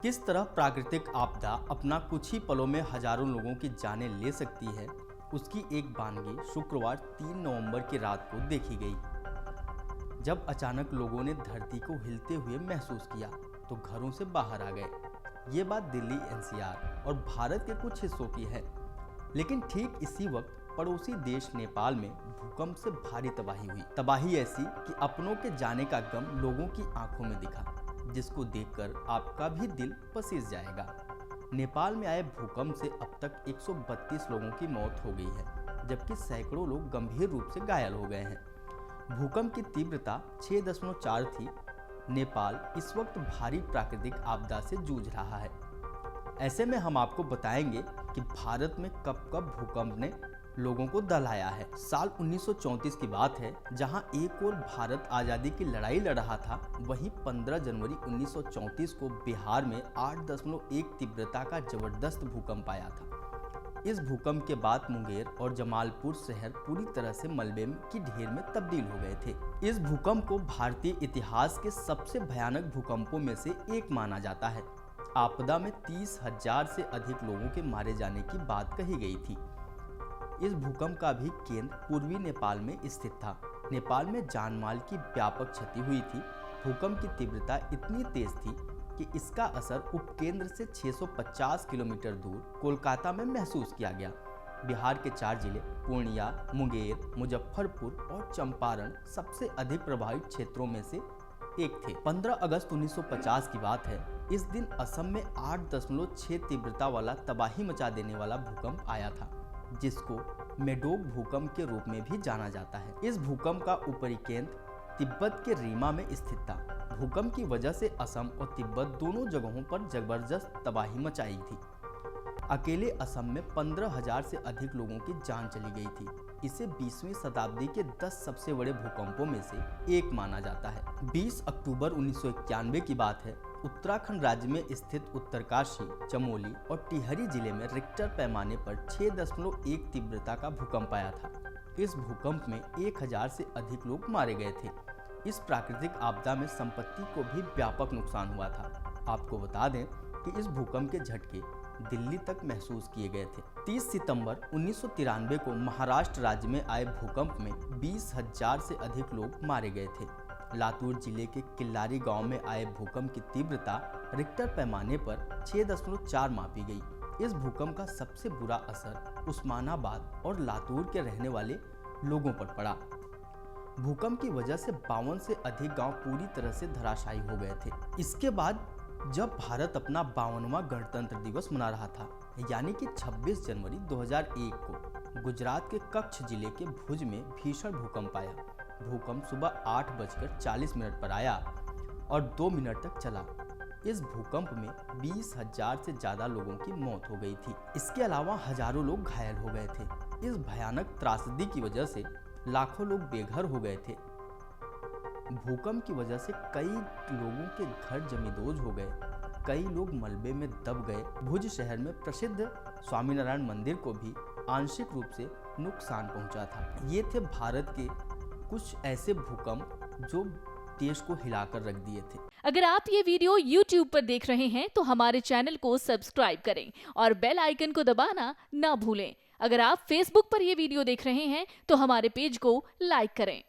किस तरह प्राकृतिक आपदा अपना कुछ ही पलों में हजारों लोगों की जानें ले सकती है, उसकी एक वानगी शुक्रवार 3 नवंबर की रात को देखी गई। जब अचानक लोगों ने धरती को हिलते हुए महसूस किया तो घरों से बाहर आ गए। ये बात दिल्ली एनसीआर और भारत के कुछ हिस्सों की है, लेकिन ठीक इसी वक्त पड़ोसी देश नेपाल में भूकंप से भारी तबाही हुई। तबाही ऐसी कि अपनों के जाने का गम लोगों की आंखों में दिखा, जिसको देखकर आपका भी दिल पसीज जाएगा। नेपाल में आए भूकंप से अब तक 132 लोगों की मौत हो गई है, जबकि सैकड़ों लोग गंभीर रूप से घायल हो गए हैं। भूकंप की तीव्रता 6.4 थी। नेपाल इस वक्त भारी प्राकृतिक आपदा से जूझ रहा है। ऐसे में हम आपको बताएंगे कि भारत में कब कब भूकंप ने लोगों को दहलाया है। साल 1934 की बात है, जहां एक ओर भारत आज़ादी की लड़ाई लड़ रहा था, वहीं 15 जनवरी 1934 को बिहार में 8.1 तीव्रता का जबरदस्त भूकंप आया था। इस भूकंप के बाद मुंगेर और जमालपुर शहर पूरी तरह से मलबे की ढेर में तब्दील हो गए थे। इस भूकंप को भारतीय इतिहास के सबसे भयानक भूकंपों में से एक माना जाता है। आपदा में 30,000 से अधिक लोगों के मारे जाने की बात कही गई थी। इस भूकंप का भी केंद्र पूर्वी नेपाल में स्थित था। नेपाल में जानमाल की व्यापक क्षति हुई थी। भूकंप की तीव्रता इतनी तेज थी कि इसका असर उपकेंद्र से 650 किलोमीटर दूर कोलकाता में महसूस किया गया। बिहार के 4 जिले पूर्णिया, मुंगेर, मुजफ्फरपुर और चंपारण सबसे अधिक प्रभावित क्षेत्रों में से एक थे। 15 अगस्त 1950 की बात है। इस दिन असम में 8.6 तीव्रता वाला तबाही मचा देने वाला भूकंप आया था, जिसको मेडोक भूकंप के रूप में भी जाना जाता है। इस भूकंप का ऊपरी केंद्र तिब्बत के रीमा में स्थित था। भूकंप की वजह से असम और तिब्बत दोनों जगहों पर जबरदस्त तबाही मचाई थी। अकेले असम में 15,000 से अधिक लोगों की जान चली गई थी। इसे 20वीं शताब्दी के 10 सबसे बड़े भूकंपों में से एक माना जाता है। 20 अक्टूबर 1991 की बात है। उत्तराखंड राज्य में स्थित उत्तरकाशी, चमोली और टिहरी जिले में रिक्टर पैमाने पर 6.1 तीव्रता का भूकंप आया था। इस भूकंप में 1000 से अधिक लोग मारे गए थे। इस प्राकृतिक आपदा में संपत्ति को भी व्यापक नुकसान हुआ था। आपको बता दें कि इस भूकंप के झटके दिल्ली तक महसूस किए गए थे। 30 सितंबर 1993 को महाराष्ट्र राज्य में आए भूकंप में 20,000 से अधिक लोग मारे गए थे। लातूर जिले के किल्लारी गांव में आए भूकंप की तीव्रता रिक्टर पैमाने पर 6.4 मापी गई। इस भूकंप का सबसे बुरा असर उस्मानाबाद और लातूर के रहने वाले लोगों पर पड़ा। भूकंप की वजह से 52 से अधिक गांव पूरी तरह से धराशायी हो गए थे। इसके बाद जब भारत अपना 52वां गणतंत्र दिवस मना रहा था, यानी कि 26 जनवरी 2001 को गुजरात के कच्छ जिले के भुज में भीषण भूकंप आया। भूकंप सुबह 8:40 पर आया और 2 मिनट तक चला। इस भूकंप में 20,000 से ज्यादा लोगों की मौत हो गई थी। इसके अलावा हजारों लोग घायल हो गए थे। इस भयानक त्रासदी की वजह से लाखों लोग बेघर हो गए थे। भूकंप की वजह से कई लोगों के घर जमींदोज हो गए। कई लोग मलबे में दब गए। भुज शहर में प्रसिद्ध स्वामीनारायण मंदिर को भी आंशिक रूप से नुकसान पहुंचा था। ये थे भारत के कुछ ऐसे भूकंप जो देश को हिलाकर रख दिए थे। अगर आप ये वीडियो YouTube पर देख रहे हैं तो हमारे चैनल को सब्सक्राइब करें और बेल आइकन को दबाना ना भूलें। अगर आप Facebook पर ये वीडियो देख रहे हैं तो हमारे पेज को लाइक करें।